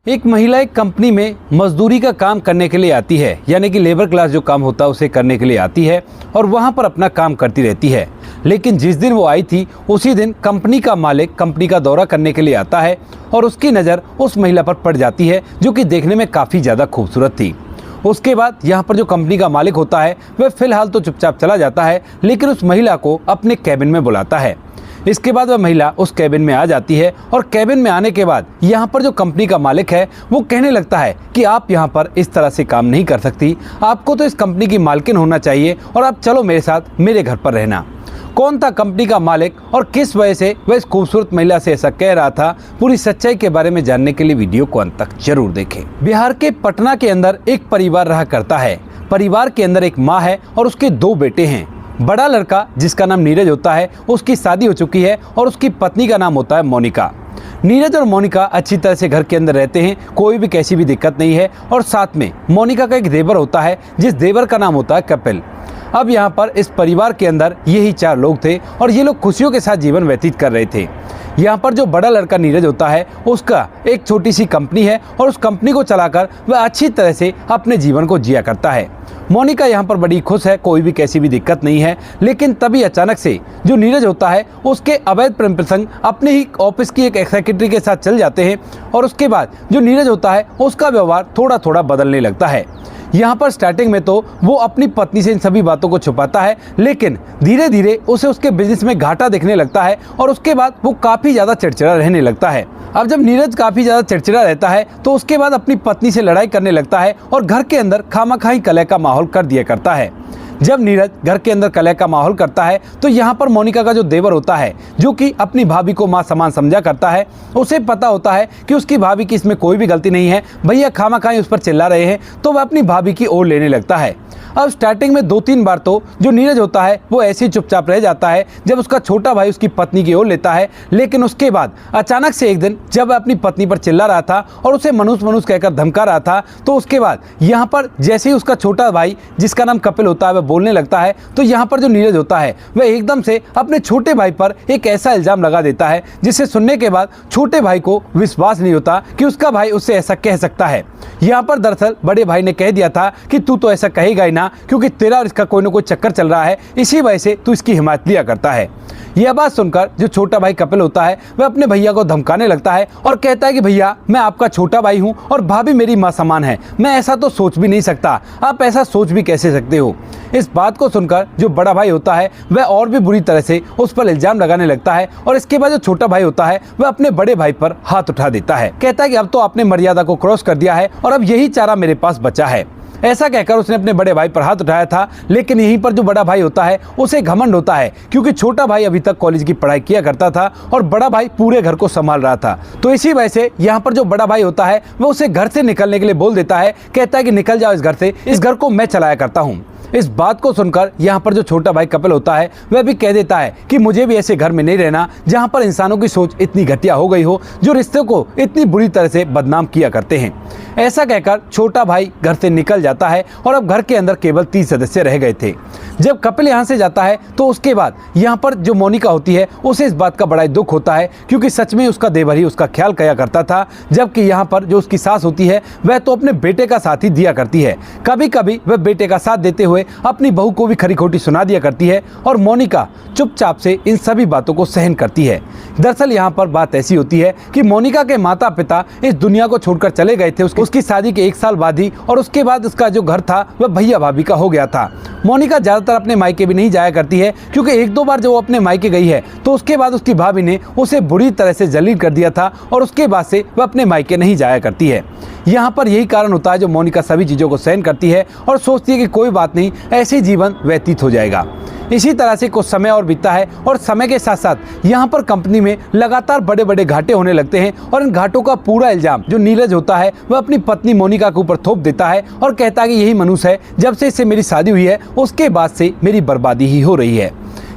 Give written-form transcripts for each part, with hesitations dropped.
एक महिला एक कंपनी में मजदूरी का काम करने के लिए आती है, यानी कि लेबर क्लास जो काम होता है उसे करने के लिए आती है और वहां पर अपना काम करती रहती है। लेकिन जिस दिन वो आई थी उसी दिन कंपनी का मालिक कंपनी का दौरा करने के लिए आता है और उसकी नज़र उस महिला पर पड़ जाती है जो कि देखने में काफ़ी ज़्यादा खूबसूरत थी। उसके बाद यहाँ पर जो कंपनी का मालिक होता है वह फिलहाल तो चुपचाप चला जाता है, लेकिन उस महिला को अपने कैबिन में बुलाता है। इसके बाद वह महिला उस कैबिन में आ जाती है और कैबिन में आने के बाद यहाँ पर जो कंपनी का मालिक है वो कहने लगता है कि आप यहाँ पर इस तरह से काम नहीं कर सकती, आपको तो इस कंपनी की मालकिन होना चाहिए और आप चलो मेरे साथ मेरे घर पर रहना। कौन था कंपनी का मालिक और किस वजह से वह इस खूबसूरत महिला से ऐसा कह रहा था, पूरी सच्चाई के बारे में जानने के लिए वीडियो को अंत तक जरूर देखें। बिहार के पटना के अंदर एक परिवार रहा करता है। परिवार के अंदर एक माँ है और उसके 2 बेटे हैं। बड़ा लड़का जिसका नाम नीरज होता है उसकी शादी हो चुकी है और उसकी पत्नी का नाम होता है मोनिका। नीरज और मोनिका अच्छी तरह से घर के अंदर रहते हैं, कोई भी कैसी भी दिक्कत नहीं है। और साथ में मोनिका का एक देवर होता है जिस देवर का नाम होता है कपिल। अब यहाँ पर इस परिवार के अंदर यही 4 लोग थे और ये लोग खुशियों के साथ जीवन व्यतीत कर रहे थे। यहाँ पर जो बड़ा लड़का नीरज होता है उसका एक छोटी सी कंपनी है और उस कंपनी को चलाकर वह अच्छी तरह से अपने जीवन को जिया करता है। मोनिका यहाँ पर बड़ी खुश है, कोई भी कैसी भी दिक्कत नहीं है। लेकिन तभी अचानक से जो नीरज होता है उसके अवैध प्रेम प्रसंग अपने ही ऑफिस की एक सेक्रेटरी के साथ चल जाते हैं और उसके बाद जो नीरज होता है उसका व्यवहार थोड़ा थोड़ा बदलने लगता है। यहाँ पर स्टार्टिंग में तो वो अपनी पत्नी से इन सभी बातों को छुपाता है, लेकिन धीरे धीरे उसे उसके बिजनेस में घाटा दिखने लगता है और उसके बाद वो काफ़ी ज़्यादा चिड़चिड़ा रहने लगता है। अब जब नीरज काफ़ी ज़्यादा चिड़चिड़ा रहता है तो उसके बाद अपनी पत्नी से लड़ाई करने लगता है और घर के अंदर खामखाई कलह का माहौल कर दिया करता है। जब नीरज घर के अंदर कलह का माहौल करता है तो यहाँ पर मोनिका का जो देवर होता है जो कि अपनी भाभी को माँ समान समझा करता है, उसे पता होता है कि उसकी भाभी की इसमें कोई भी गलती नहीं है, भैया खामखाई उस पर चिल्ला रहे हैं, तो वह अपनी भाभी की ओर लेने लगता है। अब स्टार्टिंग में 2-3 बार तो जो नीरज होता है वो ऐसे ही चुपचाप रह जाता है जब उसका छोटा भाई उसकी पत्नी की ओर लेता है। लेकिन उसके बाद अचानक से एक दिन जब वह अपनी पत्नी पर चिल्ला रहा था और उसे मनुष्य मनुष्य कहकर धमका रहा था, तो उसके बाद यहाँ पर जैसे ही उसका छोटा भाई जिसका नाम कपिल होता है वह बोलने लगता है, तो यहाँ पर जो नीरज होता है वह एकदम से अपने छोटे भाई पर एक ऐसा इल्ज़ाम लगा देता है जिसे सुनने के बाद छोटे भाई को विश्वास नहीं होता कि उसका भाई उससे ऐसा कह सकता है। यहाँ पर दरअसल बड़े भाई ने कह दिया था कि तू तो ऐसा कहेगा ही ना, क्योंकि तेरा और इसका कोई ना कोई चक्कर चल रहा है, इसी वजह से तू इसकी हिमायत लिया करता है। यह बात सुनकर जो छोटा भाई कपिल होता है वह अपने भैया को धमकाने लगता है और कहता है कि भैया मैं आपका छोटा भाई हूं और भाभी मेरी माँ समान है, मैं ऐसा तो सोच भी नहीं सकता, आप ऐसा सोच भी कैसे सकते हो। इस बात को सुनकर जो बड़ा भाई होता है वह और भी बुरी तरह से उस पर इल्जाम लगाने लगता है और इसके बाद जो छोटा भाई होता है वह अपने बड़े भाई पर हाथ उठा देता है। कहता है कि अब तो आपने मर्यादा को क्रॉस कर दिया है और अब यही चारा मेरे पास बचा है। ऐसा कहकर उसने अपने बड़े भाई पर हाथ उठाया था, लेकिन यहीं पर जो बड़ा भाई होता है उसे घमंड होता है क्योंकि छोटा भाई अभी तक कॉलेज की पढ़ाई किया करता था और बड़ा भाई पूरे घर को संभाल रहा था। तो इसी वजह से यहाँ पर जो बड़ा भाई होता है वह उसे घर से निकलने के लिए बोल देता है, कहता है कि निकल जाओ इस घर से, इस घर को मैं चलाया करता हूँ। इस बात को सुनकर यहाँ पर जो छोटा भाई कपिल होता है वह भी कह देता है कि मुझे भी ऐसे घर में नहीं रहना जहाँ पर इंसानों की सोच इतनी घटिया हो गई हो, जो रिश्ते को इतनी बुरी तरह से बदनाम किया करते हैं। ऐसा कहकर छोटा भाई घर से निकल जाता है और अब घर के अंदर केवल 3 सदस्य रह गए थे। जब कपिल यहाँ से जाता है तो उसके बाद यहाँ पर जो मोनिका होती है उसे इस बात का बड़ा दुख होता है क्योंकि सच में उसका देवर ही उसका ख्याल किया करता था, जबकि यहाँ पर जो उसकी सास होती है वह तो अपने बेटे का साथ ही दिया करती है। कभी कभी वह बेटे का साथ देते हुए अपनी बहू को भी खरी खोटी सुना दिया करती है और मोनिका चुपचाप से इन सभी बातों को सहन करती है। दरअसल यहाँ पर बात ऐसी होती है कि मोनिका के माता पिता इस दुनिया को छोड़कर चले गए थे उसकी शादी के 1 साल बाद ही, और उसके बाद उसका जो घर था वह भैया भाभी का हो गया था। मोनिका ज़्यादातर अपने मायके भी नहीं जाया करती है क्योंकि 1-2 बार जब वो अपने मायके गई है तो उसके बाद उसकी भाभी ने उसे बुरी तरह से जलील कर दिया था और उसके बाद से वह अपने मायके नहीं जाया करती है। यहाँ पर यही कारण होता है जो मोनिका सभी चीज़ों को सहन करती है और सोचती है कि कोई बात नहीं, ऐसे ही जीवन व्यतीत हो जाएगा। इसी तरह से कुछ समय और बीतता है और समय के साथ साथ यहाँ पर कंपनी में लगातार बड़े बड़े घाटे होने लगते हैं और इन घाटों का पूरा इल्जाम जो नीरज होता है वह अपनी पत्नी मोनिका के ऊपर थोप देता है और कहता है कि यही मनुष्य है, जब से इससे मेरी शादी हुई है उसके बाद से मेरी बर्बादी ही हो रही है।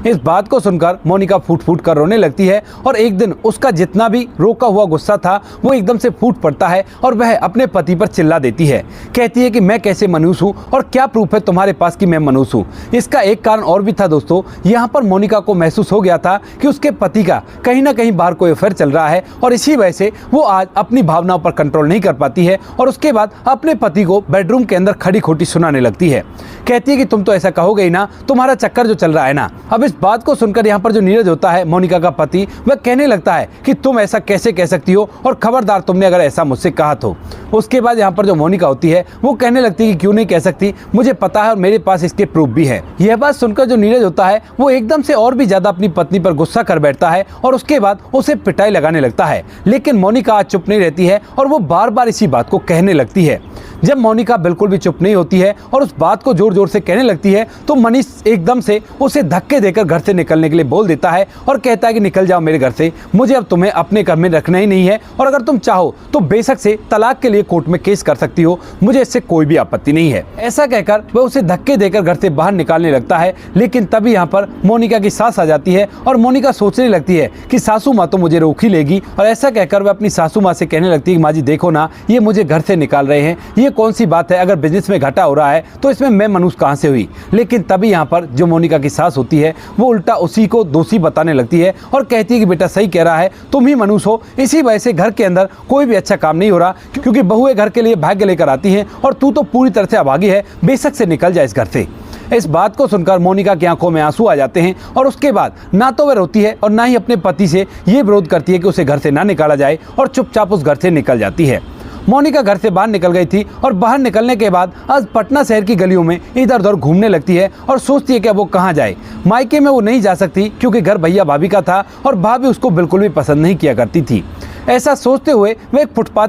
इस बात को सुनकर मोनिका फूट फूट कर रोने लगती है और एक दिन उसका जितना भी रोका हुआ गुस्सा था वो एकदम से फूट पड़ता है और वह अपने पति पर चिल्ला देती है। कहती है कि मैं कैसे मनुष्य हूँ और क्या प्रूफ है तुम्हारे पास कि मैं मनुष्य हूँ। इसका एक कारण और भी था दोस्तों। यहाँ पर मोनिका को महसूस हो गया था कि उसके पति का कहीं ना कहीं बाहर कोई अफेयर चल रहा है और इसी वजह से वो आज अपनी भावनाओं पर कंट्रोल नहीं कर पाती है और उसके बाद अपने पति को बेडरूम के अंदर खड़ी खोटी सुनाने लगती है। कहती है कि तुम तो ऐसा कहोगे ही ना, तुम्हारा चक्कर जो चल रहा है ना। अब इस बात को सुनकर यहाँ पर जो नीरज होता है मोनिका का पति, वह कहने लगता है कि तुम ऐसा कैसे कह सकती हो और खबरदार तुमने अगर ऐसा मुझसे कहा तो। उसके बाद यहाँ पर जो मोनिका होती है वो कहने लगती है कि क्यों नहीं कह सकती, मुझे पता है और मेरे पास इसके प्रूफ भी है। यह बात सुनकर जो नीरज होता है वो एकदम से और भी ज्यादा अपनी पत्नी पर गुस्सा कर बैठता है और उसके बाद उसे पिटाई लगाने लगता है। लेकिन मोनिका आज चुप नहीं रहती है और वो बार बार इसी बात को कहने लगती है। जब मोनिका बिल्कुल भी चुप नहीं होती है और उस बात को जोर जोर से कहने लगती है तो मनीष एकदम से उसे धक्के देकर घर से निकलने के लिए बोल देता है और कहता है कि निकल जाओ मेरे घर से, मुझे अब तुम्हें अपने घर में रखना ही नहीं है और अगर तुम चाहो तो बेशक से तलाक के लिए कोर्ट में केस कर सकती हो, मुझे इससे कोई भी आपत्ति नहीं है। ऐसा कहकर वह उसे धक्के देकर घर से बाहर निकालने लगता है। लेकिन तभी यहाँ पर मोनिका की सास आ जाती है और मोनिका सोचने लगती है कि सासू माँ तो मुझे रोक ही लेगी और ऐसा कहकर वह अपनी सासू माँ से कहने लगती है कि माँ जी देखो ना, ये मुझे घर से निकाल रहे हैं, ये कौन सी बात है, अगर बिजनेस में घाटा हो रहा है तो इसमें मैं मनुष्य कहां से हुई। लेकिन तभी यहां पर जो मोनिका की सास होती है वो उल्टा उसी को दोषी बताने लगती है और कहती है कि बेटा सही कह रहा है, तुम ही मनुष्य हो, इसी वजह से घर के अंदर कोई भी अच्छा काम नहीं हो रहा, क्योंकि बहुएं घर के लिए भाग्य लेकर आती हैं और तू तो पूरी तरह से अभागी है, बेशक से निकल जाए इस घर से। इस बात को सुनकर मोनिका की आंखों में आंसू आ जाते हैं और उसके बाद ना तो वह रोती है और ना ही अपने पति से ये विरोध करती है कि उसे घर से ना निकाला जाए और चुपचाप उस घर से निकल जाती है। मोनिका घर से बाहर निकल गई थी और बाहर निकलने के बाद आज पटना शहर की गलियों में इधर उधर घूमने लगती है और सोचती है कि अब वो कहाँ जाए। मायके में वो नहीं जा सकती क्योंकि घर भैया भाभी का था और भाभी उसको बिल्कुल भी पसंद नहीं किया करती थी। ऐसा सोचते हुए वह एक फुटपाथ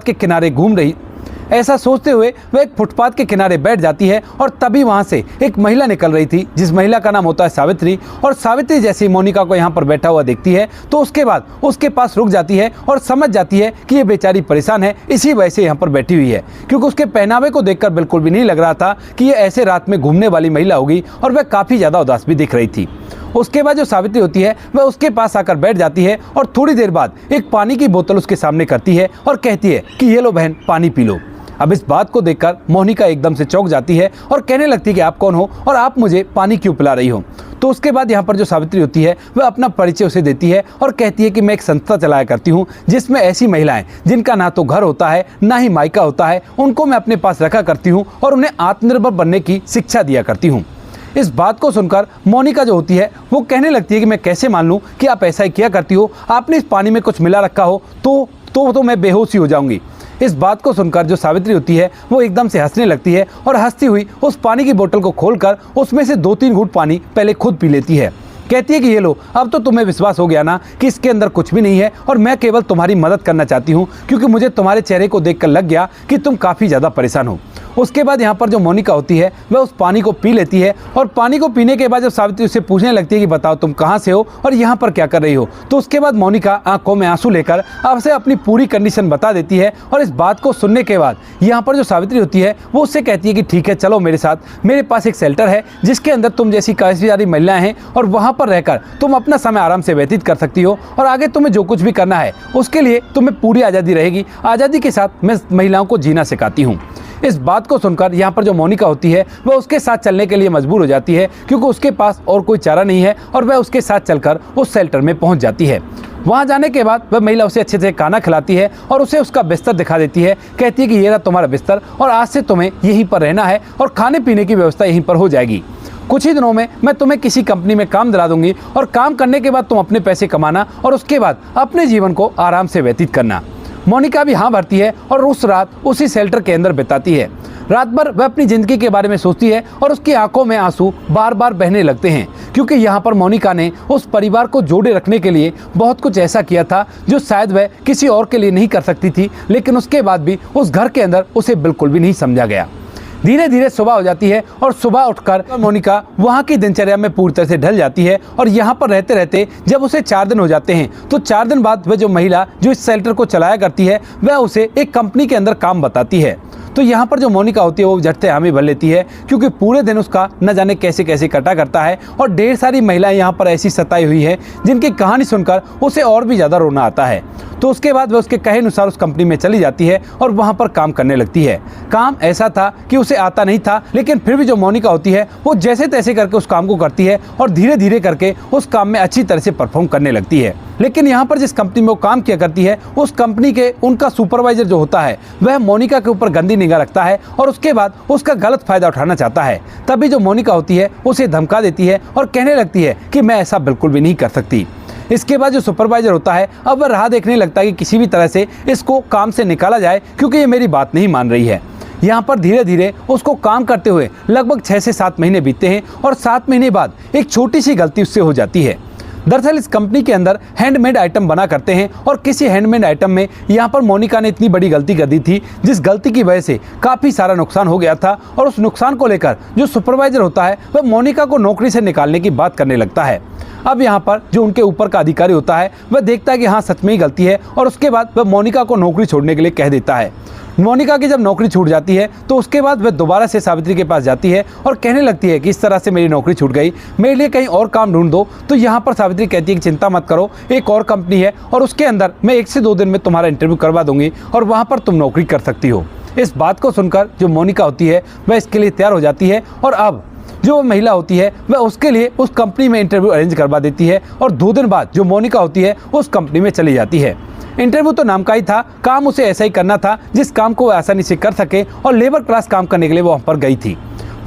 के किनारे बैठ जाती है और तभी वहां से एक महिला निकल रही थी जिस महिला का नाम होता है सावित्री। और सावित्री जैसी मोनिका को यहाँ पर बैठा हुआ देखती है तो उसके बाद उसके पास रुक जाती है और समझ जाती है कि ये बेचारी परेशान है, इसी वजह से यहाँ पर बैठी हुई है, क्योंकि उसके पहनावे को देखकर बिल्कुल भी नहीं लग रहा था कि ये ऐसे रात में घूमने वाली महिला होगी और वह काफ़ी ज़्यादा उदास भी दिख रही थी। उसके बाद जो सावित्री होती है वह उसके पास आकर बैठ जाती है और थोड़ी देर बाद एक पानी की बोतल उसके सामने करती है और कहती है कि ये लो बहन, पानी पी लो। अब इस बात को देखकर मोनिका एकदम से चौंक जाती है और कहने लगती है कि आप कौन हो और आप मुझे पानी क्यों पिला रही हो। तो उसके बाद यहाँ पर जो सावित्री होती है वह अपना परिचय उसे देती है और कहती है कि मैं एक संस्था चलाया करती हूँ जिसमें ऐसी महिलाएं जिनका ना तो घर होता है ना ही मायका होता है, उनको मैं अपने पास रखा करती हूँ और उन्हें आत्मनिर्भर बनने की शिक्षा दिया करती हूँ। इस बात को सुनकर मोनिका जो होती है वो कहने लगती है कि मैं कैसे मान लूँ कि आप ऐसा ही किया करती हो, आपने इस पानी में कुछ मिला रखा हो तो मैं बेहोश ही हो जाऊंगी। इस बात को सुनकर जो सावित्री होती है वो एकदम से हंसने लगती है और हंसती हुई उस पानी की बोतल को खोलकर उसमें से 2-3 घूंट पानी पहले खुद पी लेती है। कहती है कि ये लो, अब तो तुम्हें विश्वास हो गया ना कि इसके अंदर कुछ भी नहीं है और मैं केवल तुम्हारी मदद करना चाहती हूँ, क्योंकि मुझे तुम्हारे चेहरे को देखकर लग गया कि तुम काफ़ी ज़्यादा परेशान हो। उसके बाद यहाँ पर जो मोनिका होती है वह उस पानी को पी लेती है और पानी को पीने के बाद जब सावित्री उससे पूछने लगती है कि बताओ तुम कहाँ से हो और यहाँ पर क्या कर रही हो, तो उसके बाद मोनिका आंखों में आंसू लेकर आपसे अपनी पूरी कंडीशन बता देती है। और इस बात को सुनने के बाद यहाँ पर जो सावित्री होती है वो उससे कहती है कि ठीक है चलो मेरे साथ, मेरे पास एक शेल्टर है जिसके अंदर तुम जैसी काफ़ी सारी महिलाएं हैं और वहाँ पर रहकर तुम अपना समय आराम से व्यतीत कर सकती हो और आगे तुम्हें जो कुछ भी करना है उसके लिए तुम्हें पूरी आज़ादी रहेगी। आज़ादी के साथ मैं महिलाओं को जीना सिखाती हूँ। इस बात को सुनकर यहाँ पर जो मोनिका होती है वह उसके साथ चलने के लिए मजबूर हो जाती है, क्योंकि उसके पास और कोई चारा नहीं है और वह उसके साथ चलकर उस शेल्टर में पहुँच जाती है। वहाँ जाने के बाद वह महिला उसे अच्छे से खाना खिलाती है और उसे उसका बिस्तर दिखा देती है। कहती है कि ये रहा तुम्हारा बिस्तर और आज से तुम्हें यहीं पर रहना है और खाने पीने की व्यवस्था यहीं पर हो जाएगी। कुछ ही दिनों में मैं तुम्हें किसी कंपनी में काम दिला दूंगी और काम करने के बाद तुम अपने पैसे कमाना और उसके बाद अपने जीवन को आराम से व्यतीत करना। मोनिका भी हाँ भरती है और उस रात उसी शेल्टर के अंदर बिताती है। रात भर वह अपनी ज़िंदगी के बारे में सोचती है और उसकी आंखों में आंसू बार बार बहने लगते हैं, क्योंकि यहाँ पर मोनिका ने उस परिवार को जोड़े रखने के लिए बहुत कुछ ऐसा किया था जो शायद वह किसी और के लिए नहीं कर सकती थी, लेकिन उसके बाद भी उस घर के अंदर उसे बिल्कुल भी नहीं समझा गया। धीरे धीरे सुबह हो जाती है और सुबह उठकर मोनिका वहाँ की दिनचर्या में पूरी तरह से ढल जाती है और यहाँ पर रहते रहते जब उसे 4 दिन हो जाते हैं तो 4 दिन बाद वह जो महिला जो इस शेल्टर को चलाया करती है वह उसे एक कंपनी के अंदर काम बताती है। तो यहाँ पर जो मोनिका होती है वो झट से हामी भर लेती है, क्योंकि पूरे दिन उसका न जाने कैसे कैसे कटा करता है और ढेर सारी महिलाएं यहाँ पर ऐसी सताई हुई है जिनकी कहानी सुनकर उसे और भी ज़्यादा रोना आता है। तो उसके बाद वह उसके कहे अनुसार उस कंपनी में चली जाती है और वहाँ पर काम करने लगती है। काम ऐसा था कि उसे आता नहीं था, लेकिन फिर भी जो मोनिका होती है वो जैसे तैसे करके उस काम को करती है और धीरे धीरे करके उस काम में अच्छी तरह से परफॉर्म करने लगती है। लेकिन यहाँ पर जिस कंपनी में वो काम किया करती है उस कंपनी के उनका सुपरवाइजर जो होता है वह मोनिका के ऊपर गंदी निगाह रखता है और उसके बाद उसका गलत फायदा उठाना चाहता है। तभी जो मोनिका होती है उसे धमका देती है और कहने लगती है कि मैं ऐसा बिल्कुल भी नहीं कर सकती। इसके बाद जो सुपरवाइजर होता है अब वह राह देखने लगता है कि किसी भी तरह से इसको काम से निकाला जाए, क्योंकि ये मेरी बात नहीं मान रही है। यहाँ पर धीरे धीरे उसको काम करते हुए लगभग 6 से 7 महीने बीतते हैं और 7 महीने बाद एक छोटी सी गलती उससे हो जाती है। दरअसल इस कंपनी के अंदर हैंडमेड आइटम बना करते हैं और किसी हैंडमेड आइटम में यहाँ पर मोनिका ने इतनी बड़ी गलती कर दी थी, जिस गलती की वजह से काफ़ी सारा नुकसान हो गया था। और उस नुकसान को लेकर जो सुपरवाइजर होता है वह मोनिका को नौकरी से निकालने की बात करने लगता है। अब यहाँ पर जो उनके ऊपर का अधिकारी होता है वह देखता है कि हाँ सच में ही गलती है और उसके बाद वह मोनिका को नौकरी छोड़ने के लिए कह देता है। मोनिका की जब नौकरी छूट जाती है तो उसके बाद वह दोबारा से सावित्री के पास जाती है और कहने लगती है कि इस तरह से मेरी नौकरी छूट गई, मेरे लिए कहीं और काम ढूंढ दो। तो यहाँ पर सावित्री कहती है कि चिंता मत करो, एक और कंपनी है और उसके अंदर मैं 1 से 2 दिन में तुम्हारा इंटरव्यू करवा दूंगी और वहाँ पर तुम नौकरी कर सकती हो। इस बात को सुनकर जो मोनिका होती है वह इसके लिए तैयार हो जाती है और अब जो महिला होती है वह उसके लिए उस कंपनी में इंटरव्यू अरेंज करवा देती है और 2 दिन बाद जो मोनिका होती है उस कंपनी में चली जाती है। इंटरव्यू तो नाम का ही था, काम उसे ऐसा ही करना था जिस काम को वह आसानी से कर सके और लेबर क्लास काम करने के लिए वो वहाँ पर गई थी।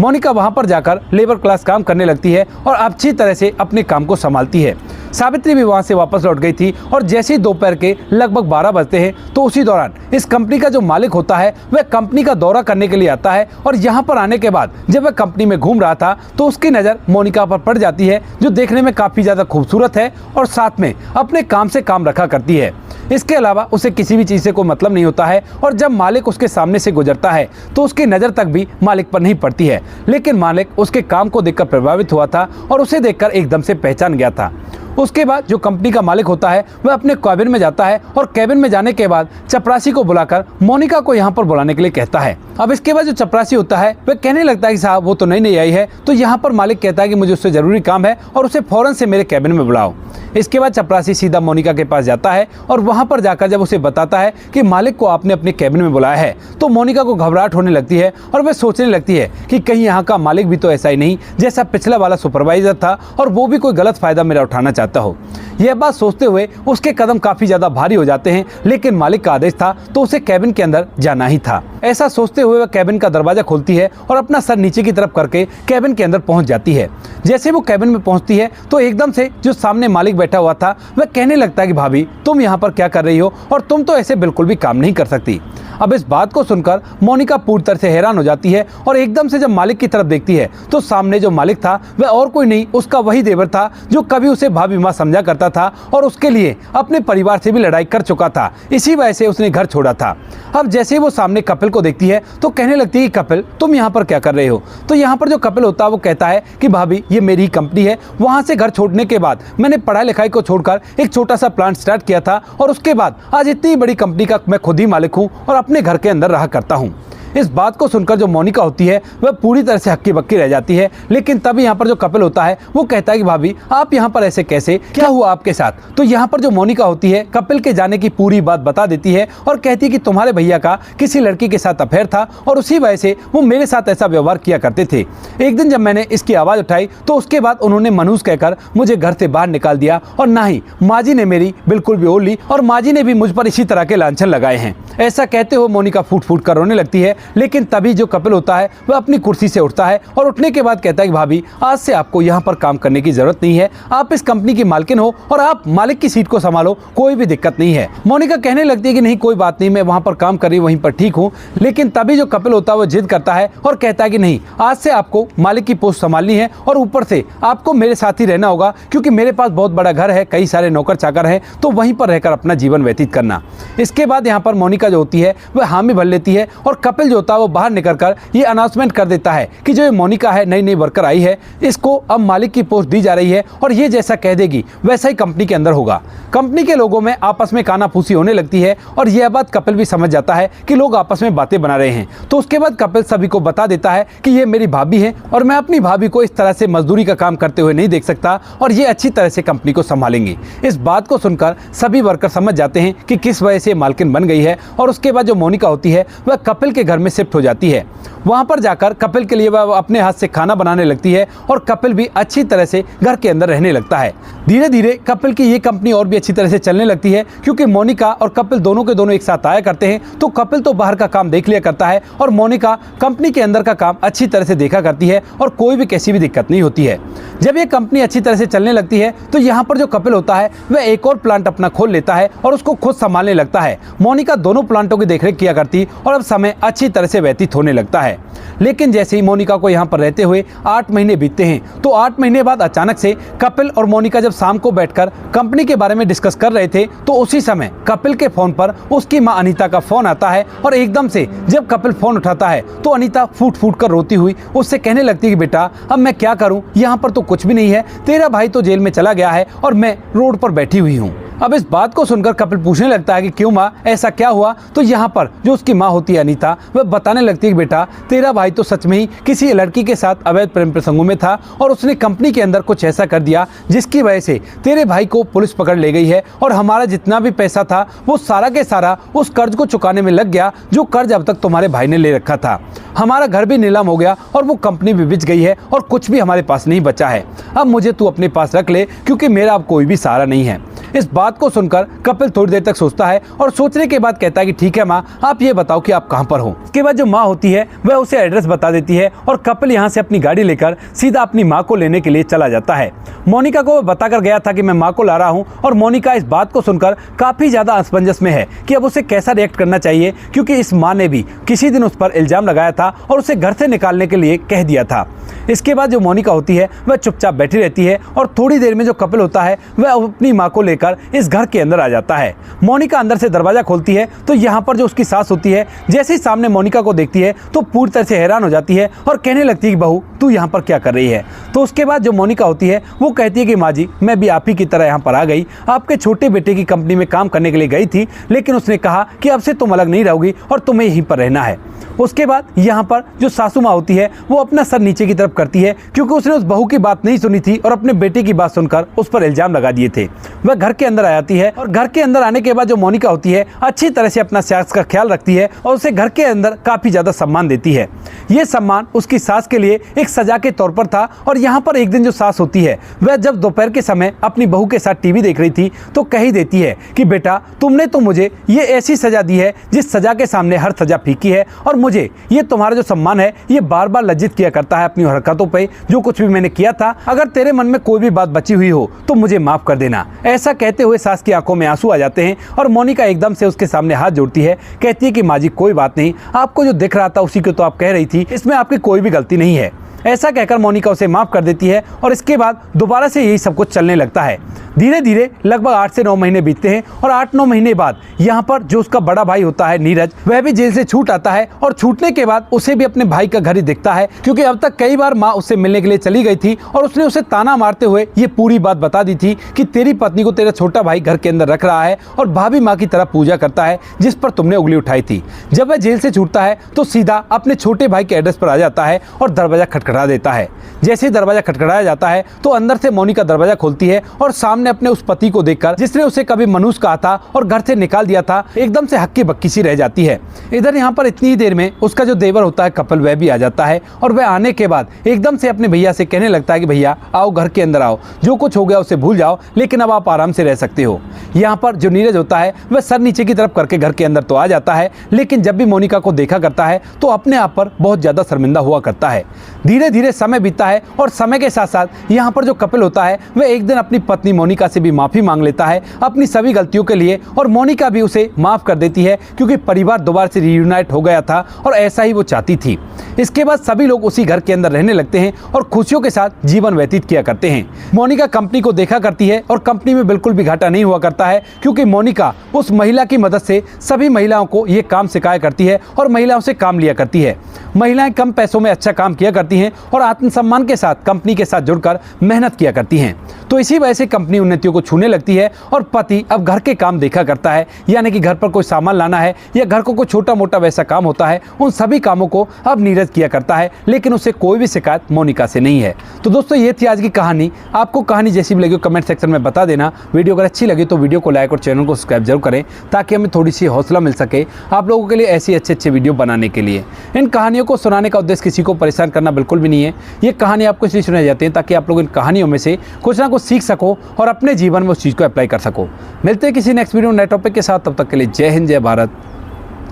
मोनिका वहाँ पर जाकर लेबर क्लास काम करने लगती है और अच्छी तरह से अपने काम को संभालती है। सावित्री भी वहाँ से वापस लौट गई थी और जैसे ही दोपहर के लगभग 12 बजते हैं तो उसी दौरान इस कंपनी का जो मालिक होता है वह कंपनी का दौरा करने के लिए आता है। और यहाँ पर आने के बाद जब वह कंपनी में घूम रहा था तो उसकी नज़र मोनिका पर पड़ जाती है, जो देखने में काफ़ी ज़्यादा खूबसूरत है और साथ में अपने काम से काम रखा करती है। इसके अलावा उसे किसी भी चीज़ से कोई मतलब नहीं होता है और जब मालिक उसके सामने से गुजरता है तो उसकी नज़र तक भी मालिक पर नहीं पड़ती है। लेकिन मालिक उसके काम को देखकर प्रभावित हुआ था और उसे देखकर एकदम से पहचान गया था। उसके बाद जो कंपनी का मालिक होता है वह अपने कैबिन में जाता है और कैबिन में जाने के बाद चपरासी को बुलाकर मोनिका को यहाँ पर बुलाने के लिए कहता है। अब इसके बाद जो चपरासी होता है वह कहने लगता है कि साहब वो तो नई आई है। तो यहाँ पर मालिक कहता है कि मुझे उससे ज़रूरी काम है और उसे फ़ौरन से मेरे कैबिन में बुलाओ। इसके बाद चपरासी सीधा मोनिका के पास जाता है और वहाँ पर जाकर जब उसे बताता है कि मालिक को आपने अपने कैबिन में बुलाया है तो मोनिका को घबराहट होने लगती है और वह सोचने लगती है कि कहीं यहाँ का मालिक भी तो ऐसा ही नहीं जैसा पिछला वाला सुपरवाइजर था और वो भी कोई गलत फ़ायदा मेरा उठाना चाहता हो। यह बात सोचते हुए उसके कदम काफ़ी ज़्यादा भारी हो जाते हैं, लेकिन मालिक का आदेश था तो उसे कैबिन के अंदर जाना ही था। ऐसा सोचते हुए वह कैबिन का दरवाज़ा खोलती है और अपना सर नीचे की तरफ करके कैबिन के अंदर पहुंच जाती है। जैसे वो कैबिन में पहुंचती है तो एकदम से जो सामने मालिक बैठा हुआ था वह कहने लगता है कि भाभी तुम यहाँ पर क्या कर रही हो और तुम तो ऐसे बिल्कुल भी काम नहीं कर सकती। अब इस बात को सुनकर मोनिका पूरी तरह से हैरान हो जाती है और एकदम से जब मालिक की तरफ देखती है तो सामने जो मालिक था वह और कोई नहीं उसका वही देवर था जो कभी उसे भाभी माँ समझा करता था और उसके लिए अपने परिवार से भी लड़ाई कर चुका था। इसी वजह से उसने घर छोड़ा था। अब जैसे ही वो सामने कपिल को देखती है तो कहने लगती है कि कपिल तुम यहाँ पर क्या कर रहे हो। तो यहाँ पर जो कपिल होता है वो कहता है कि भाभी ये मेरी ही कंपनी है, वहाँ से घर छोड़ने के बाद मैंने पढ़ाई लिखाई को छोड़कर एक छोटा सा प्लांट स्टार्ट किया था और उसके बाद आज इतनी बड़ी कंपनी का मैं खुद ही मालिक हूँ और अपने घर के अंदर रहा करता हूँ। इस बात को सुनकर जो मोनिका होती है वह पूरी तरह से हक्की बक्की रह जाती है। लेकिन तभी यहाँ पर जो कपिल होता है वो कहता है कि भाभी आप यहाँ पर ऐसे कैसे, क्या हुआ आपके साथ। तो यहाँ पर जो मोनिका होती है कपिल के जाने की पूरी बात बता देती है और कहती है कि तुम्हारे भैया का किसी लड़की के साथ अफेयर था और उसी वजह से वो मेरे साथ ऐसा व्यवहार किया करते थे। एक दिन जब मैंने इसकी आवाज़ उठाई तो उसके बाद उन्होंने मनहूस कहकर मुझे घर से बाहर निकाल दिया और ना ही माँ जी ने मेरी बिल्कुल भी ओर ली और माँ जी ने भी मुझ पर इसी तरह के लांछन लगाए हैं। ऐसा कहते हुए मोनिका फूट फूट कर रोने लगती है। लेकिन तभी जो कपिल होता है वह अपनी कुर्सी से उठता है और उठने के बाद कहता है कि भाभी आज से आपको यहाँ पर काम करने की जरूरत नहीं है, आप इस कंपनी की मालकिन हो और आप मालिक की सीट को संभालो, कोई भी दिक्कत नहीं है। मोनिका कहने लगती है कि नहीं कोई बात नहीं, मैं वहाँ पर काम कर रही हूँ, वहीं पर ठीक हूँ। लेकिन तभी जो कपिल होता है वो जिद करता है और कहता है कि नहीं आज से आपको मालिक की पोस्ट संभालनी है और ऊपर से आपको मेरे साथ ही रहना होगा क्योंकि मेरे पास बहुत बड़ा घर है, कई सारे नौकर चाकर हैं, तो वहीं पर रहकर अपना जीवन व्यतीत करना। इसके बाद यहाँ पर मोनिका जो होती है वह हामी भर लेती है और कपिल कपिल जो होता है वो बाहर निकलकर ये अनाउंसमेंट कर देता है कि जो ये मोनिका है, नई नई वर्कर आई है, इसको अब मालिक की पोस्ट दी जा रही है और ये जैसा कह देगी वैसा ही कंपनी के अंदर होगा। कंपनी के लोगों में आपस में कानाफूसी होने लगती है और यह बात कपिल भी समझ जाता है कि लोग आपस में बातें बना रहे हैं। तो उसके बाद कपिल सभी को बता देता है कि ये मेरी भाभी है और मैं अपनी भाभी को इस तरह से मजदूरी का काम करते हुए नहीं देख सकता और ये अच्छी तरह से कंपनी को संभालेंगे। इस बात को सुनकर सभी वर्कर समझ जाते हैं कि किस वजह से मालकिन बन गई है और उसके बाद जो मोनिका होती है वह कपिल के घर में शिफ्ट हो जाती है। वहां पर जाकर कपिल के लिए वह अपने हाथ से खाना बनाने लगती है और कपिल भी अच्छी तरह से घर के अंदर रहने लगता है। धीरे धीरे कपिल की ये कंपनी और भी अच्छी तरह से चलने लगती है क्योंकि मोनिका और कपिल दोनों के दोनों एक साथ आया करते हैं। तो कपिल तो बाहर का काम देख लिया करता है और मोनिका कंपनी के अंदर का काम अच्छी तरह से देखा करती है और कोई भी कैसी भी दिक्कत नहीं होती है। जब ये कंपनी अच्छी तरह से चलने लगती है तो यहाँ पर जो कपिल होता है वह एक और प्लांट अपना खोल लेता है और उसको खुद संभालने लगता है। मोनिका दोनों प्लांटों की देखरेख किया करती और अब समय अच्छी तरह से व्यतीत होने लगता है। लेकिन जैसे ही मोनिका को यहाँ पर रहते हुए 8 महीने बीतते हैं तो 8 महीने बाद अचानक से कपिल और मोनिका जब शाम को बैठकर कंपनी के बारे में डिस्कस कर रहे थे तो उसी समय कपिल के फोन पर उसकी मां अनीता का फोन आता है और एकदम से जब कपिल फोन उठाता है तो अनीता फूट फूट कर रोती हुई उससे कहने लगती है कि बेटा अब मैं क्या करूं, यहाँ पर तो कुछ भी नहीं है, तेरा भाई तो जेल में चला गया है और मैं रोड पर बैठी हुई हूँ। अब इस बात को सुनकर कपिल पूछने लगता है कि क्यों माँ, ऐसा क्या हुआ? तो यहाँ पर जो उसकी माँ होती है अनीता, वह बताने लगती है कि बेटा तेरा भाई तो सच में ही किसी लड़की के साथ अवैध प्रेम प्रसंगों में था और उसने कंपनी के अंदर कुछ ऐसा कर दिया जिसकी वजह से तेरे भाई को पुलिस पकड़ ले गई है और हमारा जितना भी पैसा था वो सारा के सारा उस कर्ज को चुकाने में लग गया जो कर्ज अब तक तुम्हारे भाई ने ले रखा था। हमारा घर भी नीलाम हो गया और वो कंपनी भी बिक गई है और कुछ भी हमारे पास नहीं बचा है। अब मुझे तू अपने पास रख ले क्योंकि मेरा अब कोई भी सहारा नहीं है। इस बात को सुनकर कपिल थोड़ी देर तक सोचता है और सोचने के बाद कहता है कि ठीक है माँ, आप ये बताओ कि आप कहाँ पर हो। इसके बाद जो माँ होती है वह उसे एड्रेस बता देती है और कपिल यहाँ से अपनी गाड़ी लेकर सीधा अपनी माँ को लेने के लिए चला जाता है। मोनिका को वह बताकर गया था कि मैं माँ को ला रहा हूँ और मोनिका इस बात को सुनकर काफ़ी ज़्यादा असमंजस में है कि अब उसे कैसा रिएक्ट करना चाहिए क्योंकि इस माँ ने भी किसी दिन उस पर इल्ज़ाम लगाया था और उसे घर से निकालने के लिए कह दिया था। इसके बाद जो मोनिका होती है वह चुपचाप बैठी रहती है और थोड़ी देर में जो कपिल होता है वह अपनी माँ को लेकर इस घर के अंदर आ जाता है। मोनिका अंदर से दरवाजा खोलती है तो यहाँ पर जो उसकी सास होती है जैसे ही सामने मोनिका को देखती है तो पूरी तरह से हैरान हो जाती है और कहने लगती है कि बहू तू यहाँ पर क्या कर रही है। तो उसके बाद जो मोनिका होती है वो कहती है कि माँ जी मैं भी आप ही की तरह यहाँ पर आ गई, आपके छोटे बेटे की कंपनी में काम करने के लिए गई थी लेकिन उसने कहा कि अब से तुम अलग नहीं रहोगी और तुम्हें यहीं पर रहना है। उसके बाद यहाँ पर जो सासू माँ होती है वो अपना सर नीचे की तरफ करती है क्योंकि उसने उस बहू की बात नहीं सुनी थी और अपने बेटे की बात सुनकर उस पर इल्जाम लगा दिए थे। वह घर के अंदर आ जाती है और घर के अंदर आने के बाद जो मोनिका होती है अच्छी तरह से अपना सास का ख्याल रखती है और उसे घर के अंदर काफ़ी ज़्यादा सम्मान देती है। ये सम्मान उसकी सास के लिए एक सजा के तौर पर था और यहाँ पर एक दिन जो सास होती है वह जब दोपहर के समय अपनी बहू के साथ टीवी देख रही थी तो कह ही देती है कि बेटा तुमने तो मुझे ये ऐसी सजा दी है जिस सजा के सामने हर सजा फीकी है और मुझे ये तुम्हारा जो सम्मान है ये बार बार लज्जित किया करता है अपनी हरकतों पे। जो कुछ भी मैंने किया था अगर तेरे मन में कोई भी बात बची हुई हो तो मुझे माफ कर देना। ऐसा कहते हुए सास की आंखों में आंसू आ जाते हैं और मोनिका एकदम से उसके सामने हाथ जोड़ती है, कहती है कि माँ जी कोई बात नहीं, आपको जो दिख रहा था उसी को तो आप कह रही थी, इसमें आपकी कोई भी गलती नहीं है। ऐसा कहकर मोनिका उसे माफ कर देती है और इसके बाद दोबारा से यही सब कुछ चलने लगता है। धीरे धीरे लगभग 8 से 9 महीने बीतते हैं और 8-9 महीने बाद यहाँ पर जो उसका बड़ा भाई होता है नीरज, वह भी जेल से छूट आता है और छूटने के बाद उसे भी अपने भाई का घर ही दिखता है क्योंकि अब तक कई बार माँ उससे मिलने के लिए चली गई थी और उसने उसे ताना मारते हुए ये पूरी बात बता दी थी कि तेरी पत्नी को तेरा छोटा भाई घर के अंदर रख रहा है और भाभी माँ की तरह पूजा करता है जिस पर तुमने उंगली उठाई थी। जब वह जेल से छूटता है तो सीधा अपने छोटे भाई के एड्रेस पर आ जाता है और दरवाजा खटखटा देता है। जैसे ही दरवाजा खटखटाया जाता है तो अंदर से मोनिका दरवाजा खोलती है और सामने अपने उस पति को देखकर जिसने उसे कभी मनुष्य कहा था और घर से निकाल दिया था एकदम से हक्की बक्की सी रह जाती है। इधर यहाँ पर इतनी ही देर में उसका जो देवर होता है कपिल, वह भी आ जाता है और वह आने के बाद एकदम से अपने भैया से कहने लगता है कि भैया आओ घर के अंदर आओ, जो कुछ हो गया उसे भूल जाओ लेकिन अब आप आराम से रह सकते हो। यहाँ पर जो नीरज होता है वह सर नीचे की तरफ करके घर के अंदर तो आ जाता है लेकिन जब भी मोनिका को देखा करता है तो अपने आप पर बहुत ज्यादा शर्मिंदा हुआ करता है। धीरे धीरे समय बीतता है और समय के साथ साथ यहाँ पर जो कपिल होता है वह एक दिन अपनी पत्नी मोनिका से भी माफ़ी मांग लेता है अपनी सभी गलतियों के लिए और मोनिका भी उसे माफ़ कर देती है क्योंकि परिवार दोबारा से रियूनाइट हो गया था और ऐसा ही वो चाहती थी। इसके बाद सभी लोग उसी घर के अंदर रहने लगते हैं और खुशियों के साथ जीवन व्यतीत किया करते हैं। मोनिका कंपनी को देखा करती है और कंपनी में बिल्कुल भी घाटा नहीं हुआ करता है क्योंकि मोनिका उस महिला की मदद से सभी महिलाओं को ये काम सिखाया करती है और महिलाओं से काम लिया करती है। महिलाएं कम पैसों में अच्छा काम किया करती हैं और आत्मसम्मान के साथ कंपनी के साथ जुड़कर मेहनत किया करती हैं। तो इसी वजह से कंपनी उन्नतियों को छूने लगती है और पति अब घर के काम देखा करता है, यानी कि घर पर कोई सामान लाना है या घर को कोई छोटा मोटा वैसा काम होता है, उन सभी कामों को अब नीरज किया करता है, लेकिन उसे कोई भी शिकायत मोनिका से नहीं है। तो दोस्तों ये थी आज की कहानी। आपको कहानी जैसी भी लगी कमेंट सेक्शन में बता देना। वीडियो अगर अच्छी लगी तो वीडियो को लाइक और चैनल को सब्सक्राइब जरूर करें ताकि हमें थोड़ी सी हौसला मिल सके आप लोगों के लिए ऐसी अच्छे वीडियो बनाने के लिए। इन कहानियों को सुनाने का उद्देश्य किसी को परेशान करना बिल्कुल भी नहीं है। ये कहानी आपको इसलिए सुनाई जाती है ताकि आप लोग इन कहानियों में से कुछ ना कुछ सीख सको और अपने जीवन में उस चीज़ को अप्लाई कर सको। मिलते हैं किसी नेक्स्ट वीडियो नए टॉपिक के साथ, तब तक के लिए जय हिंद, जय भारत,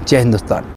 जय हिंदुस्तान।